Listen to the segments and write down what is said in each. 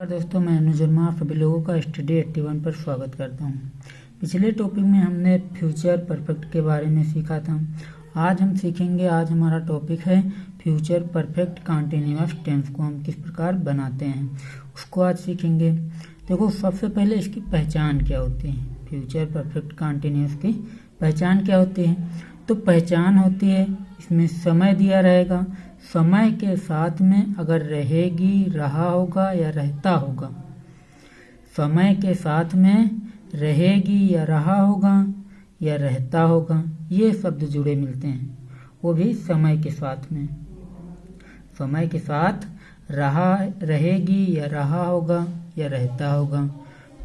दोस्तों, मैं अनुज वर्मा आप सभी लोगों का स्टडी 81 पर स्वागत करता हूं। पिछले टॉपिक में हमने फ्यूचर परफेक्ट के बारे में सीखा था। आज हम सीखेंगे, आज हमारा टॉपिक है फ्यूचर परफेक्ट कंटीन्यूअस टेंस को हम किस प्रकार बनाते हैं उसको आज सीखेंगे। देखो, सबसे पहले इसकी पहचान क्या होती है। फ्यूचर परफेक्ट कंटीन्यूअस की पहचान क्या होती है? तो पहचान होती है, इसमें समय दिया रहेगा, समय के साथ में अगर रहेगी, रहा होगा या रहता होगा। समय के साथ में रहेगी या रहा होगा या रहता होगा, ये शब्द जुड़े मिलते हैं, वो भी समय के साथ में। समय के साथ रहेगी या रहा होगा या रहता होगा,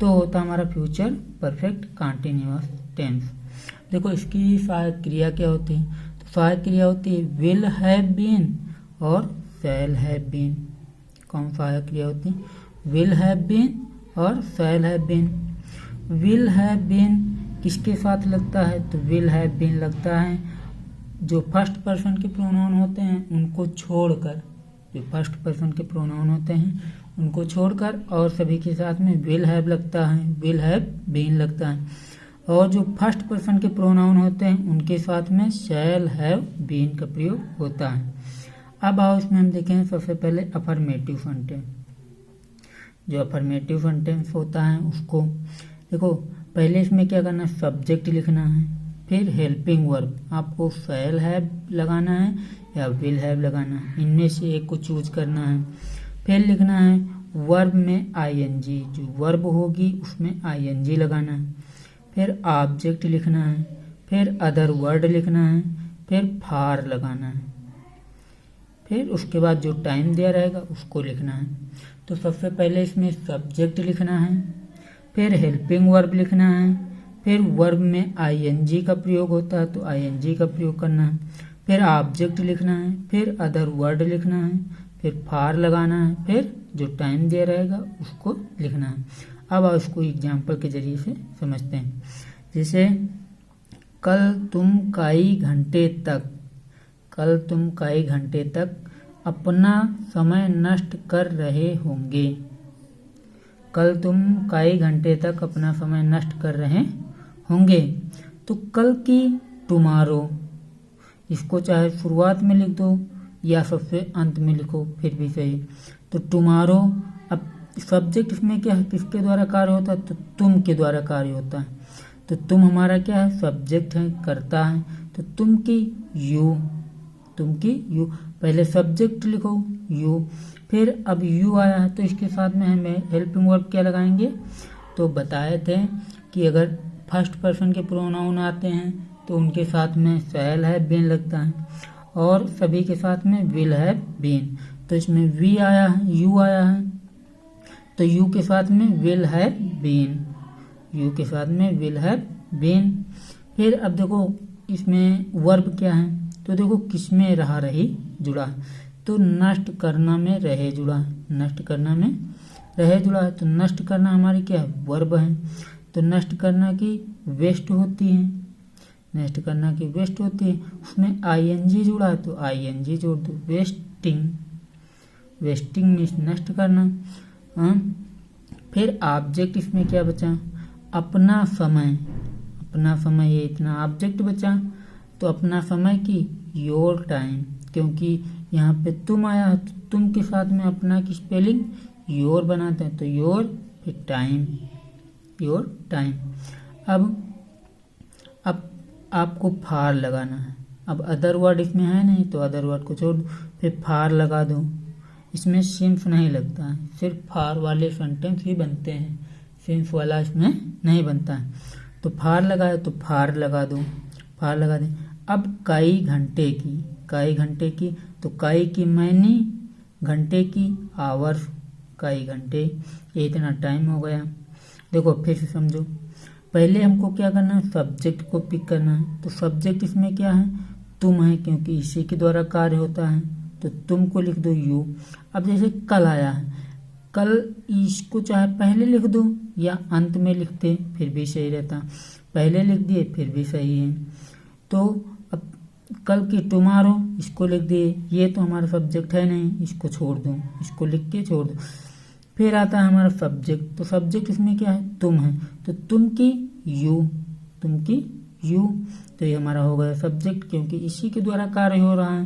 तो होता हमारा फ्यूचर परफेक्ट कंटीन्यूअस टेंस। देखो, इसकी सहायक क्रिया क्या होती है? तो सहायक क्रिया होती है विल हैव बीन और शैल हैव बीन। कौन सहायक क्रिया होती है? विल हैव बीन और shall have been. Will have been किसके साथ लगता है? तो विल हैव बीन लगता है जो फर्स्ट पर्सन के प्रोनाउन होते हैं उनको छोड़कर, जो फर्स्ट पर्सन के प्रोनाउन होते हैं उनको छोड़कर, और सभी के साथ में विल हैव लगता है, विल हैव बीन लगता है। और जो फर्स्ट पर्सन के प्रोनाउन होते हैं उनके साथ में शैल हैव बीन का प्रयोग होता है। अब आओ इसमें हम देखें सबसे पहले अफर्मेटिव सेंटेंस। जो अफर्मेटिव सेंटेंस होता है उसको देखो, पहले इसमें क्या करना है? सब्जेक्ट लिखना है, फिर हेल्पिंग वर्ब। आपको शैल हैव लगाना है या विल हैव लगाना है, इनमें से एक को चूज करना है। फिर लिखना है वर्ब में आईएनजी, जो वर्ब होगी उसमें आईएनजी लगाना है। फिर ऑब्जेक्ट लिखना है, फिर अदर वर्ड लिखना है, फिर फॉर लगाना है। फिर उसके बाद जो टाइम दिया रहेगा उसको लिखना है। तो सबसे पहले इसमें सब्जेक्ट लिखना है, फिर हेल्पिंग वर्ब लिखना है, फिर वर्ब में आईएनजी का प्रयोग होता है तो आईएनजी का प्रयोग करना है, फिर ऑब्जेक्ट लिखना है, फिर अदर वर्ड लिखना है, फिर फॉर लगाना है, फिर जो टाइम दिया रहेगा उसको लिखना है। अब आप इसको एग्जाम्पल के जरिए से समझते हैं। जैसे कल तुम कई घंटे तक अपना समय नष्ट कर रहे होंगे। कल तुम कई घंटे तक अपना समय नष्ट कर रहे होंगे। तो कल की टुमारो, इसको चाहे शुरुआत में लिख दो या सबसे अंत में लिखो फिर भी सही। तो टुमारो, अब सब्जेक्ट इसमें क्या है? किसके द्वारा कार्य होता है? तो तुम के द्वारा कार्य होता है। तो तुम हमारा क्या है? सब्जेक्ट है, करता है। तो तुम की यू, पहले सब्जेक्ट लिखो यू, फिर अब यू आया है तो इसके साथ में हमें हेल्पिंग वर्ब क्या लगाएंगे? तो बताए थे कि अगर फर्स्ट पर्सन के प्रोनाउन आते हैं तो उनके साथ में शैल हैव बीन लगता है और सभी के साथ में विल हैव बीन। तो इसमें वी आया है, यू आया है, तो यू के साथ में विल हैव बीन, यू के साथ में विल हैव बीन। फिर अब देखो इसमें वर्ब क्या है? तो देखो किसमें रहा रही जुड़ा है? तो नष्ट करना में रहे जुड़ा है, नष्ट करना में रहे जुड़ा है। तो नष्ट करना हमारी क्या है? वर्ब है। तो नष्ट करना की वेस्ट होती है, नष्ट करना की वेस्ट होती है, उसमें आईएनजी जुड़ा है तो आईएनजी जोड़ दो। वेस्टिंग, वेस्टिंग मीन्स नष्ट करना। फिर ऑब्जेक्ट इसमें क्या बचा? अपना समय, अपना समय, ये इतना ऑब्जेक्ट बचा। तो अपना समय की योर टाइम, क्योंकि यहाँ पे तुम आया है तो तुम के साथ में अपना की स्पेलिंग योर बनाते हैं, तो योर, फिर टाइम, योर टाइम। अब आपको फार लगाना है। अब अदर वर्ड इसमें है नहीं तो अदर वर्ड को छोड़ दो, फिर फार लगा दो। इसमें सिंस नहीं लगता है, सिर्फ फार वाले सेंटेंस ही बनते हैं, सिंस वाला इसमें नहीं बनता है। तो फार लगाए तो फार लगा दो, फार लगा दें। अब कई घंटे की, तो कई की मैनी, घंटे की आवर्स, कई घंटे, ये इतना टाइम हो गया। देखो फिर से समझो, पहले हमको क्या करना है? सब्जेक्ट को पिक करना है। तो सब्जेक्ट इसमें क्या है? तुम है, क्योंकि इसी के द्वारा कार्य होता है, तो तुम को लिख दो यू। अब जैसे कल आया है, कल, इसको चाहे पहले लिख दो या अंत में लिखते फिर भी सही रहता, पहले लिख दिए फिर भी सही है। तो अब कल की टुमारो, इसको लिख दिए, ये तो हमारा सब्जेक्ट है नहीं, इसको छोड़ दो, इसको लिख के छोड़ दो। फिर आता है हमारा सब्जेक्ट। तो सब्जेक्ट इसमें क्या है, तुम है, तो तुम की यू, तुम की यू, तो ये हमारा हो गया सब्जेक्ट, क्योंकि इसी के द्वारा कार्य हो रहा है,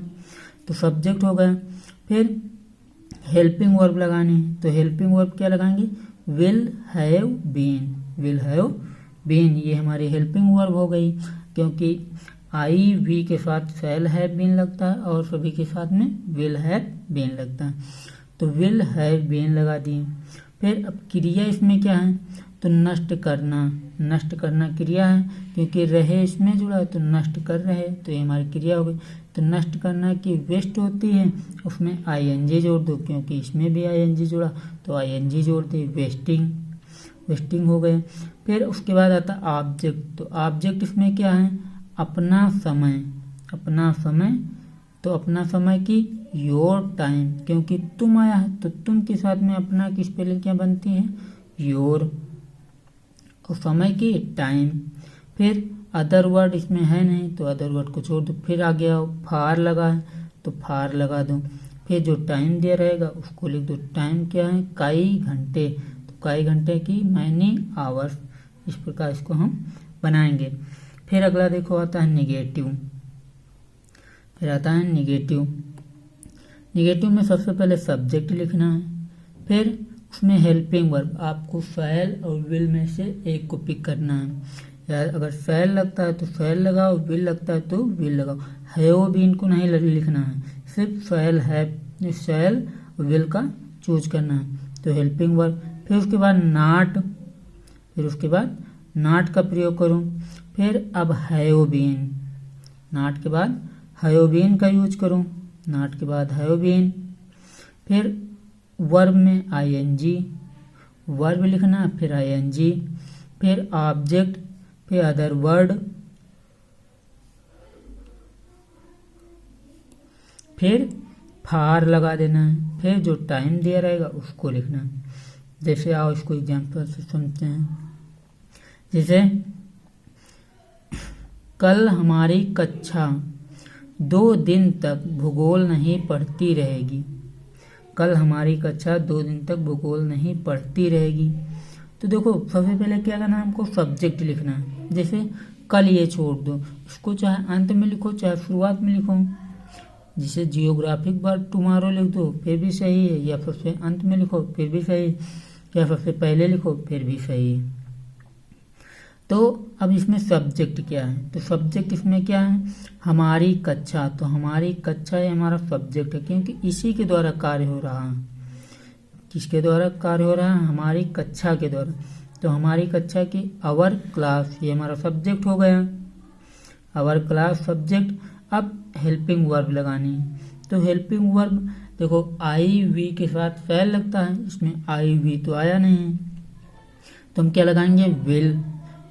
तो सब्जेक्ट हो गया। फिर हेल्पिंग वर्ब लगानी है, तो हेल्पिंग वर्ब क्या लगाएंगे, will have been, will have been, ये हमारी हेल्पिंग वर्ब हो गई, क्योंकि आई वी के साथ शैल हैव बीन लगता है और सभी के साथ में विल हैव बीन लगता है, तो विल हैव बीन लगा दिए। फिर अब क्रिया इसमें क्या है, तो नष्ट करना, नष्ट करना क्रिया है, क्योंकि रहे इसमें जुड़ा है तो नष्ट कर रहे, तो ये हमारी क्रिया हो गई। तो नष्ट करना की वेस्ट होती है, उसमें आईएनजी जोड़ दो, क्योंकि इसमें भी आईएनजी जुड़ा तो आईएनजी जोड़ दे, वेस्टिंग, वेस्टिंग हो गए। फिर उसके बाद आता ऑब्जेक्ट, तो ऑब्जेक्ट इसमें क्या है, अपना समय, अपना समय, तो अपना समय की योर टाइम, क्योंकि तुम आया है तो तुम के साथ में अपना की स्पेलिंग क्या बनती है, योर, और समय की टाइम। फिर अदर वर्ड इसमें है नहीं तो अदर वर्ड को छोड़ दो। फिर आ गया फार लगा है तो फार लगा दो। फिर जो टाइम दिया रहेगा उसको लिख दो, टाइम क्या है, कई घंटे, तो कई घंटे की मैनी आवर्स, इस प्रकार इसको हम बनाएंगे। फिर अगला देखो आता है निगेटिव, फिर आता है निगेटिव। निगेटिव में सबसे पहले सब्जेक्ट लिखना है, फिर उसमें हेल्पिंग वर्ब, आपको शैल और विल में से एक को पिक करना है, या अगर शैल लगता है तो शैल लगाओ, विल लगता है तो विल लगाओ, हैव बीन को नहीं लिखना है, सिर्फ शैल हैव, शैल विल का चूज करना है, तो हेल्पिंग वर्ब। फिर उसके बाद नॉट, फिर उसके बाद नॉट का प्रयोग करूं। फिर अब हैव बीन, नॉट के बाद हैव बीन का यूज करूं, नॉट के बाद हैव बीन। फिर वर्ब में आईएनजी, वर्ब लिखना, फिर आईएनजी, फिर ऑब्जेक्ट, फिर अदर वर्ड, फिर फार लगा देना है, फिर जो टाइम दिया रहेगा उसको लिखना है। जैसे आओ इसको एग्जाम्पल से समझते हैं, जैसे कल हमारी कक्षा 2 दिन तक भूगोल नहीं पढ़ती रहेगी, कल हमारी कक्षा 2 दिन तक भूगोल नहीं पढ़ती रहेगी। तो देखो सबसे पहले क्या करना है, हमको सब्जेक्ट लिखना है। जैसे कल ये छोड़ दो, इसको चाहे अंत में लिखो चाहे शुरुआत में लिखो, जैसे जियोग्राफिक वर्ब टुमारो लिख दो फिर भी सही है, या सबसे अंत में लिखो फिर भी सही, या सबसे पहले लिखो फिर भी सही है। तो अब इसमें सब्जेक्ट क्या है, तो सब्जेक्ट इसमें क्या है, हमारी कक्षा, तो हमारी कक्षा ये हमारा सब्जेक्ट है, क्योंकि इसी के द्वारा कार्य हो रहा है। किसके द्वारा कार्य हो रहा है, हमारी कक्षा के द्वारा, तो हमारी कक्षा की आवर क्लास, ये हमारा सब्जेक्ट हो गया, आवर क्लास सब्जेक्ट। अब हेल्पिंग वर्ब लगानी है, तो हेल्पिंग वर्ब देखो आई वी के साथ फैल लगता है, इसमें आई वी तो आया नहीं है, तो हम क्या लगाएंगे, विल,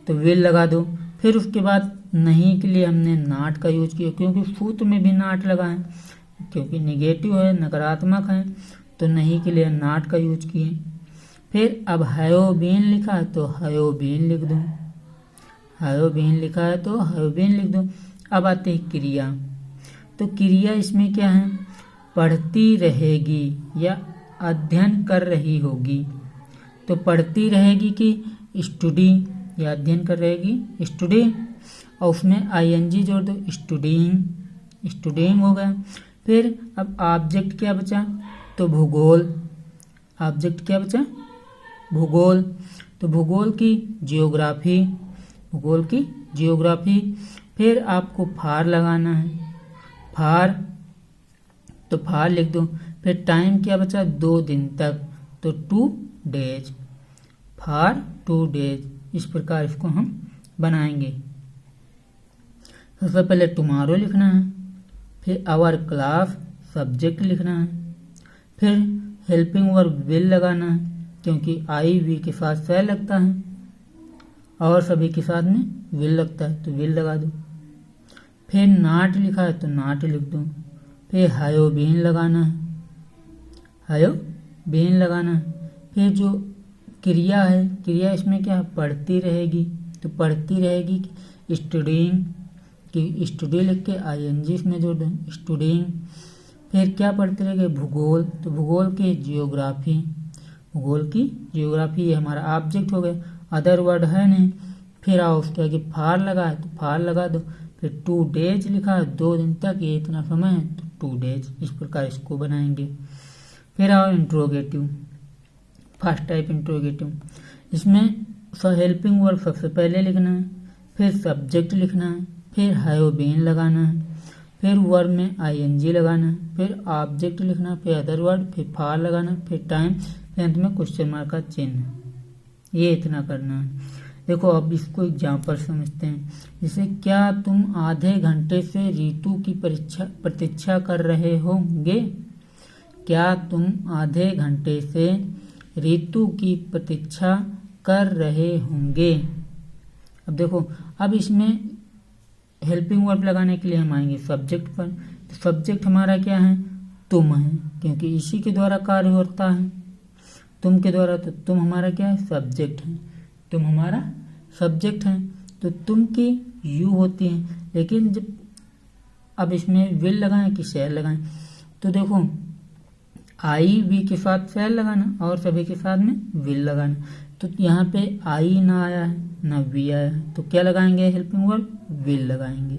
तो विल लगा दो। फिर उसके बाद नहीं के लिए हमने नॉट का यूज किया, क्योंकि सूत्र में भी नॉट लगा है, क्योंकि निगेटिव है, नकारात्मक है, तो नहीं के लिए नॉट का यूज किए। फिर अब हैव बीन लिखा है तो हैव बीन लिख दो, हैव बीन लिखा है तो हैव बीन लिख दो। अब आते हैं क्रिया, तो क्रिया इसमें क्या है, पढ़ती रहेगी या अध्ययन कर रही होगी, तो पढ़ती रहेगी कि स्टडी, या अध्ययन कर रहेगी स्टडी, और उसमें आईएनजी जोड़ दो, स्टूडिंग, स्टूडिंग हो गया। फिर अब ऑब्जेक्ट क्या बचा, तो भूगोल, ऑब्जेक्ट क्या बचा, भूगोल, तो भूगोल की जियोग्राफी, भूगोल की जियोग्राफी। फिर आपको फार लगाना है, फार, तो फार लिख दो। फिर टाइम क्या बचा, 2 दिन तक, तो 2 डेज, फार 2 डेज, इस प्रकार इसको हम बनाएंगे। सबसे पहले टुमारो लिखना है, फिर आवर क्लास सब्जेक्ट लिखना है, फिर हेल्पिंग वर्ब विल लगाना है, क्योंकि आई वी के साथ शैल लगता है और सभी के साथ में विल लगता है, तो विल लगा दो। फिर नॉट लिखा है तो नॉट लिख दो। फिर हैव बीन लगाना है, हैव बीन लगाना है। फिर जो क्रिया है, क्रिया इसमें क्या पढ़ती रहेगी, तो पढ़ती रहेगी स्टूडिंग, कि स्टडी लिख के आईएनजी इसमें जोड़ दें, स्टूडिंग। फिर क्या पढ़ते रहेंगे, भूगोल, तो भूगोल की जियोग्राफी, भूगोल की जियोग्राफी, ये हमारा ऑब्जेक्ट हो गया। अदर वर्ड है नहीं। फिर आओ उसके आगे फार लगा है तो फार लगा दो। फिर 2 डेज लिखा है, 2 दिन तक, ये इतना समय है तो 2 डेज, इस प्रकार इसको बनाएंगे। फिर आओ इंट्रोगेटिव, फर्स्ट टाइप इंट्रोगेटिव। इसमें हेल्पिंग वर्ब सबसे पहले लिखना है, फिर सब्जेक्ट लिखना है, फिर हैव बीन लगाना है, फिर वर्ब में आईएनजी लगाना है, फिर ऑब्जेक्ट लिखना है, फिर अदर वर्ड, फिर फार लगाना, फिर टाइम, फिर अंत में क्वेश्चन मार्क का चिन्ह। ये इतना करना है। देखो अब इसको एग्जाम्पल समझते हैं। जैसे क्या तुम आधे घंटे से ऋतु की प्रतीक्षा कर रहे होंगे? क्या तुम आधे घंटे से ऋतु की प्रतीक्षा कर रहे होंगे? अब देखो, अब इसमें हेल्पिंग वर्ब लगाने के लिए हम आएंगे सब्जेक्ट पर। तो सब्जेक्ट हमारा क्या है? तुम है, क्योंकि इसी के द्वारा कार्य होता है, तुम के द्वारा। तो तुम हमारा क्या है? सब्जेक्ट है। तुम हमारा सब्जेक्ट है, तो तुम की यू होती है। लेकिन जब अब इसमें विल लगाएं कि शैल लगाएं, तो देखो आई वी के साथ शैल लगाना और सभी के साथ में विल लगाना। तो यहाँ पे आई ना आया है ना वी आया है, तो क्या लगाएंगे? हेल्पिंग वर्ब विल लगाएंगे।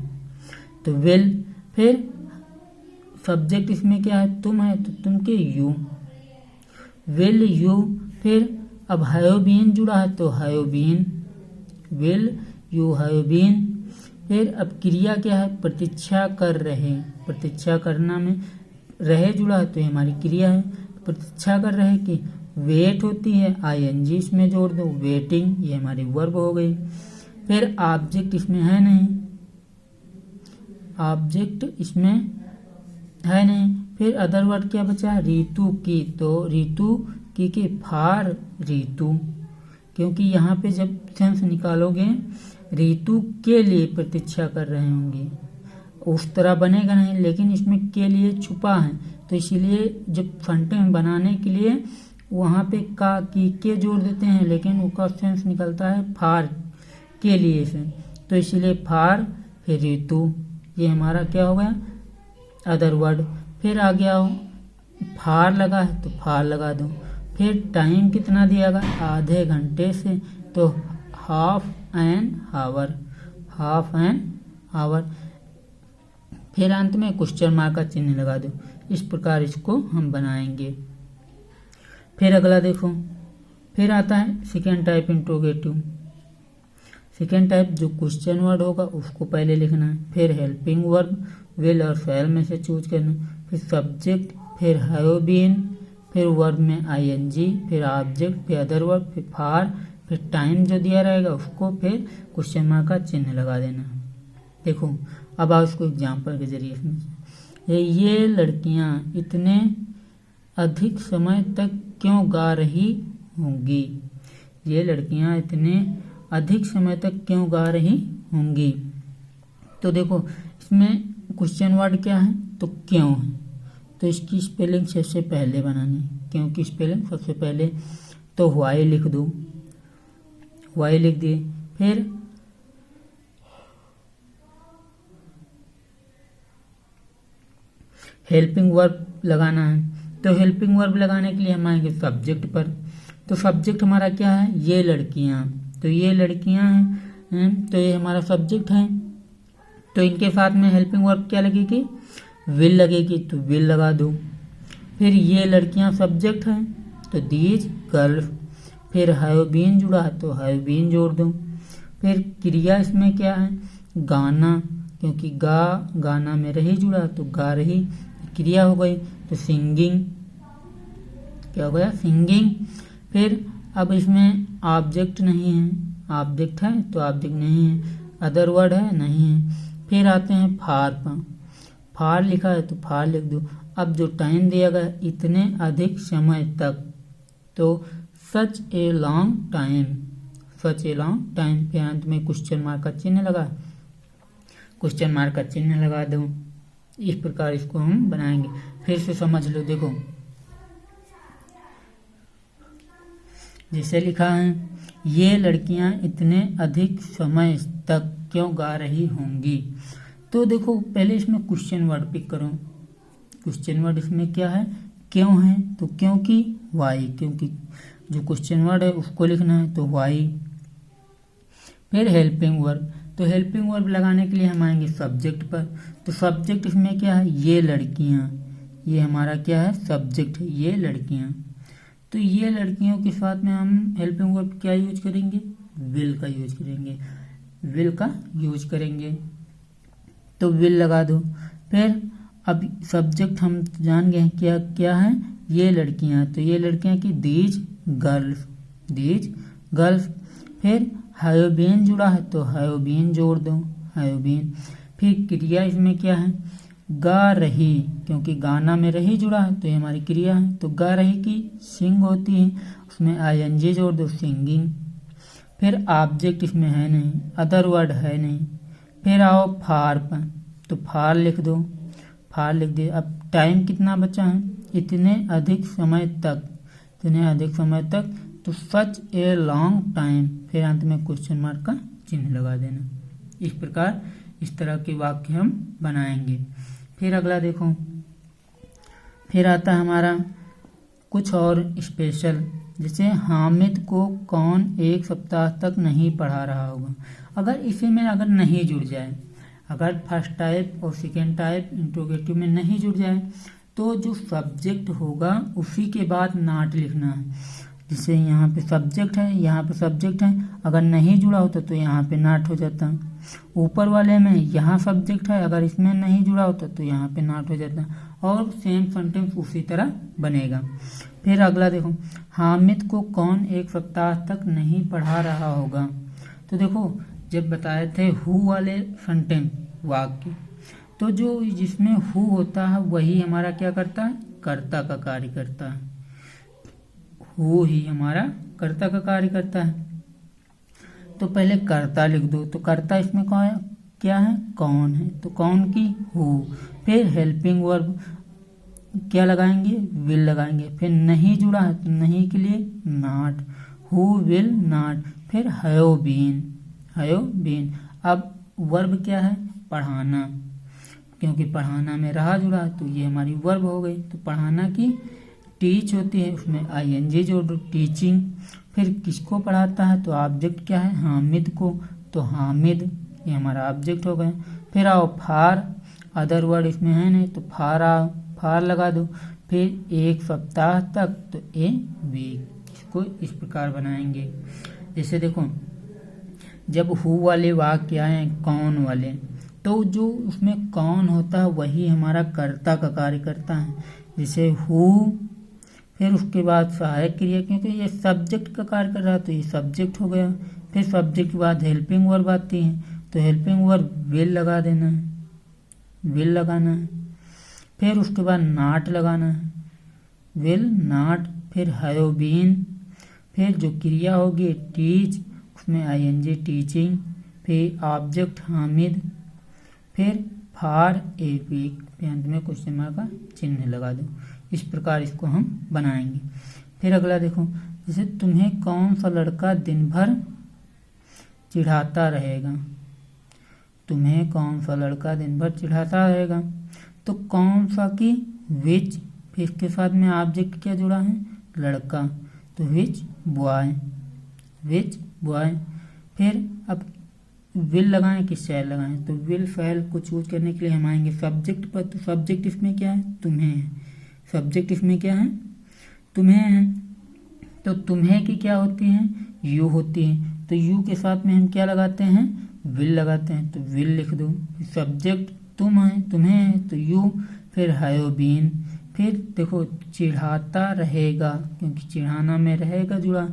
तो विल, फिर सब्जेक्ट इसमें क्या है? तुम है, तो तुम के यू, विल यू। फिर अब हैव बीन जुड़ा है तो have been, will you have been. फिर अब क्रिया क्या है? प्रतीक्षा कर रहे, प्रतीक्षा करना में रहे जुड़ा है तो ये हमारी क्रिया है। प्रतीक्षा कर रहे की वेट होती है, आईएनजी इसमें जोड़ दो, वेटिंग, ये हमारी वर्ब हो गई। फिर ऑब्जेक्ट इसमें है नहीं, ऑब्जेक्ट इसमें है नहीं। फिर अदर वर्ड क्या बचा? ऋतु की, तो ऋतु की फार ऋतु, क्योंकि यहाँ पे जब सेंस निकालोगे ऋतु के लिए प्रतीक्षा कर रहे होंगे, उस तरह बनेगा नहीं, लेकिन इसमें के लिए छुपा है, तो इसीलिए जब सेंटेंस बनाने के लिए वहाँ पे का की के जोड़ देते हैं, लेकिन उसका सेंस निकलता है फार के लिए से, तो इसीलिए फार, फिर ऋतु, ये हमारा क्या हो गया? Other word. फिर आ गया हो फार लगा है तो फार लगा दो। फिर टाइम कितना दिया गया? आधे घंटे से, तो half an hour, half an hour. फिर अंत में क्वेश्चन मार्क का चिन्ह लगा दो। इस प्रकार इसको हम बनाएंगे। फिर अगला देखो, फिर आता है second type interrogative. Second type जो क्वेश्चन वर्ड होगा उसको पहले लिखना है, फिर हेल्पिंग वर्ब विल और शैल में से चूज करना, फिर सब्जेक्ट, फिर हैव बीन, फिर वर्ब में आईएनजी, फिर ऑब्जेक्ट, फिर अदर वर्ब, फिर फार, फिर टाइम जो दिया रहेगा उसको फिर क्वेश्चन मार्क का चिन्ह लगा देना। देखो अब आओ इसको एग्जाम्पल के जरिए समझें। ये लड़कियां इतने अधिक समय तक क्यों गा रही होंगी? ये लड़कियां इतने अधिक समय तक क्यों गा रही होंगी? तो देखो इसमें क्वेश्चन वर्ड क्या है? तो क्यों है, तो इसकी स्पेलिंग सबसे पहले बनानी, क्यों की स्पेलिंग सबसे पहले। तो वाई लिख दो, वाई लिख दिए। फिर हेल्पिंग वर्ब लगाना है, तो हेल्पिंग वर्ब लगाने के लिए हम आएंगे सब्जेक्ट पर। तो सब्जेक्ट हमारा क्या है? ये लड़कियां, तो ये लड़कियां हैं, तो ये हमारा सब्जेक्ट है। तो इनके साथ में हेल्पिंग वर्ब क्या लगेगी? विल लगेगी, तो विल लगा दो। फिर ये लड़कियां सब्जेक्ट हैं, तो दीज गर्ल्स। फिर हैव बीन जुड़ा है तो हैव बीन जोड़ दो। फिर क्रिया इसमें क्या है? गाना, क्योंकि गाना में रही जुड़ा तो गा रही क्रिया हो गई। तो सिंगिंग, क्या हो गया? सिंगिंग। फिर अब इसमें ऑब्जेक्ट नहीं है, ऑब्जेक्ट है तो ऑब्जेक्ट नहीं है, अदर वर्ड है नहीं है। फिर आते हैं फार पर, फार लिखा है तो फार लिख दो। अब जो टाइम दिया गया इतने अधिक समय तक, तो such a long time, such a long time. फिर अंत में क्वेश्चन मार्क का चिन्ह लगा, क्वेश्चन मार्क का चिन्ह लगा दो। इस प्रकार इसको हम बनाएंगे। फिर से समझ लो, देखो जैसे लिखा है ये लड़कियां इतने अधिक समय तक क्यों गा रही होंगी, तो देखो पहले इसमें क्वेश्चन वर्ड पिक करो। क्वेश्चन वर्ड इसमें क्या है? क्यों है, तो क्योंकि वाई, क्योंकि जो क्वेश्चन वर्ड है उसको लिखना है तो वाई। फिर हेल्पिंग वर्ब, तो हेल्पिंग वर्ब लगाने के लिए हम आएंगे सब्जेक्ट पर। तो सब्जेक्ट इसमें क्या है, ये लड़कियां, ये हमारा क्या है, सब्जेक्ट है, ये लड़कियां। तो ये लड़कियों के साथ में हम हेल्पिंग वर्ब क्या यूज करेंगे, विल का यूज करेंगे, विल का यूज करेंगे। तो विल लगा दो। फिर अब सब्जेक्ट हम जान गए क्या क्या है, ये लड़कियां, तो ये लड़कियां की दीज गर्ल्स, दीज गर्ल्स। फिर हैव बीन जुड़ा है तो हैव बीन जोड़ दो, हैव बीन। फिर क्रिया इसमें क्या है, गा रही, क्योंकि गाना में रही जुड़ा है तो ये हमारी क्रिया है। तो गा रही की सिंग होती है, उसमें आईएनजी जोड़ दो, सिंगिंग। फिर ऑब्जेक्ट इसमें है नहीं, अदर वर्ड है नहीं। फिर आओ फार पर, तो फार लिख दो, फार लिख दिए। अब टाइम कितना बचा है, इतने अधिक समय तक, इतने अधिक समय तक, तो सच ए लॉन्ग टाइम, फिर अंत में क्वेश्चन मार्क का चिन्ह लगा देना। इस प्रकार इस तरह के वाक्य हम बनाएंगे। फिर अगला देखो, फिर आता है हमारा कुछ और स्पेशल, जैसे हामिद को कौन एक सप्ताह तक नहीं पढ़ा रहा होगा। अगर इसी में अगर नहीं जुड़ जाए, अगर फर्स्ट टाइप और सेकेंड टाइप इंट्रोगेटिव में नहीं जुड़ जाए, तो जो सब्जेक्ट होगा उसी के बाद नाट लिखना है। जैसे यहाँ पे सब्जेक्ट है, यहाँ पे सब्जेक्ट है, अगर नहीं जुड़ा होता तो यहाँ पे नाट हो जाता। ऊपर वाले में यहाँ सब्जेक्ट है, अगर इसमें नहीं जुड़ा होता तो यहाँ पे नाट हो जाता, और सेम सेंटेंस उसी तरह बनेगा। फिर अगला देखो, हामिद को कौन एक सप्ताह तक नहीं पढ़ा रहा होगा। तो देखो जब बताए थे हु वाले सेंटेंस वाक्य, तो जो जिसमें हु होता है वही हमारा क्या करता है, कर्ता का कार्य करता है, हु ही हमारा कर्ता का कार्य करता है। तो पहले कर्ता लिख दो, तो कर्ता इसमें क्या है, कौन है, तो कौन की हु। फिर हेल्पिंग वर्ब क्या लगाएंगे, विल लगाएंगे। फिर नहीं जुड़ा है तो नहीं के लिए नॉट, हु विल नॉट। फिर हैव बीन, हैव बीन। अब वर्ब क्या है, पढ़ाना, क्योंकि पढ़ाना में रहा जुड़ा है तो ये हमारी वर्ब हो गई। तो पढ़ाना की टीच होती है, उसमें आईएनजी जोड़ दो, टीचिंग। फिर किसको पढ़ाता है, तो ऑब्जेक्ट क्या है, हामिद को, तो हामिद ये हमारा ऑब्जेक्ट हो गया। फिर आओ फार, अदर वर्ड इसमें है नहीं तो फार आओ, फार लगा दो। फिर एक सप्ताह तक, तो ए वीक। इसको इस प्रकार बनाएंगे। जैसे देखो जब हु वाले वाक्य आए कौन वाले, तो जो उसमें कौन होता है वही हमारा कर्ता का कार्य करता है। जैसे हु, फिर उसके बाद सहायक क्रिया, क्योंकि ये सब्जेक्ट का कार्य कर रहा है तो ये सब्जेक्ट हो गया। फिर सब्जेक्ट के बाद हेल्पिंग वर्ब आती है, तो हेल्पिंग वर्ब विल लगा देना है, विल लगाना है। फिर उसके बाद नाट लगाना है, विल नाट। फिर हैव बीन, फिर जो क्रिया होगी टीच, उसमें आईएनजी टीचिंग। फिर ऑब्जेक्ट हामिद। फिर फार ए वीक, फिर अंत में क्वेश्चन मार्क का चिन्ह लगा दो। इस प्रकार इसको हम बनाएंगे। फिर अगला देखो, जैसे तुम्हें कौन सा लड़का दिन भर चिढ़ाता रहेगा, तुम्हें कौन सा लड़का दिन भर चिढ़ाता रहेगा। तो कौन सा की विच, फिर इसके साथ में ऑब्जेक्ट क्या जुड़ा है, लड़का, तो विच बॉय, विच बॉय। फिर अब विल लगाएं कि शैल लगाएं, तो विल शैल को चूज करने के लिए हम आएंगे सब्जेक्ट पर। तो सब्जेक्ट इसमें क्या है, तुम्हें है, सब्जेक्ट इसमें क्या है, तुम्हें है। तो तुम्हें की क्या होती है, यू होती है, तो यू के साथ में हम क्या लगाते हैं, विल लगाते हैं, तो विल लिख दो। सब्जेक्ट तुम है, तुम्हें है, तो यू। फिर हैव बीन। फिर देखो चिढ़ाता रहेगा, क्योंकि चिढ़ाना में रहेगा जुड़ा,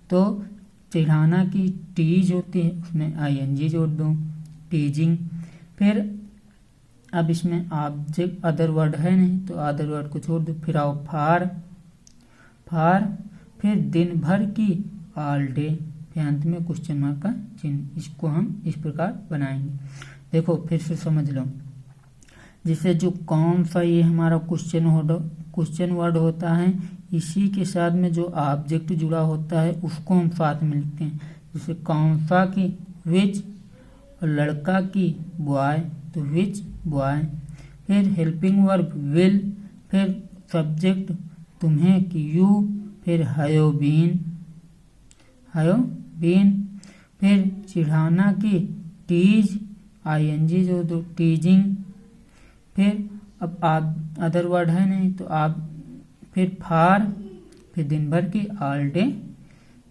तो चिढ़ाना की टीज होती है, उसमें आईएनजी जोड़ दो, टीजिंग। फिर अब इसमें ऑब्जेक्ट अदर वर्ड है नहीं तो अदर वर्ड को छोड़ दो। फिर आओ फार, फार। फिर दिन भर की ऑल डे, फिर अंत में क्वेश्चन मार्क का चिन्ह। इसको हम इस प्रकार बनाएंगे। देखो फिर से समझ लो, जिससे जो कौन सा ये हमारा क्वेश्चन वर्ड होता है, इसी के साथ में जो ऑब्जेक्ट जुड़ा होता है उसको हम साथ में लिखते हैं। जैसे कौन सा की विच, और लड़का की बॉय, तो विच बॉय। फिर हेल्पिंग वर्ब विल, फिर सब्जेक्ट तुम्हें कि यू, फिर हयो बीन, फिर चिढ़ाना की टीज, आईएनजी जो दो टीजिंग, फिर अब आप अदर वर्ड है नहीं तो आप, फिर फार, फिर दिन भर की ऑल डे,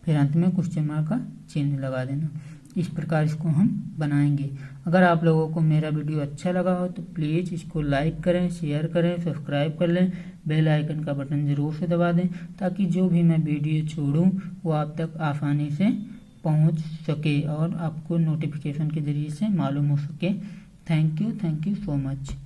फिर अंत में क्वेश्चन मार्क का चिन्ह लगा देना। इस प्रकार इसको हम बनाएंगे। अगर आप लोगों को मेरा वीडियो अच्छा लगा हो तो प्लीज़ इसको लाइक करें, शेयर करें, सब्सक्राइब कर लें, बेल आइकन का बटन ज़रूर से दबा दें ताकि जो भी मैं वीडियो छोड़ूं वो आप तक आसानी से पहुंच सके और आपको नोटिफिकेशन के ज़रिए से मालूम हो सके। Thank you so much.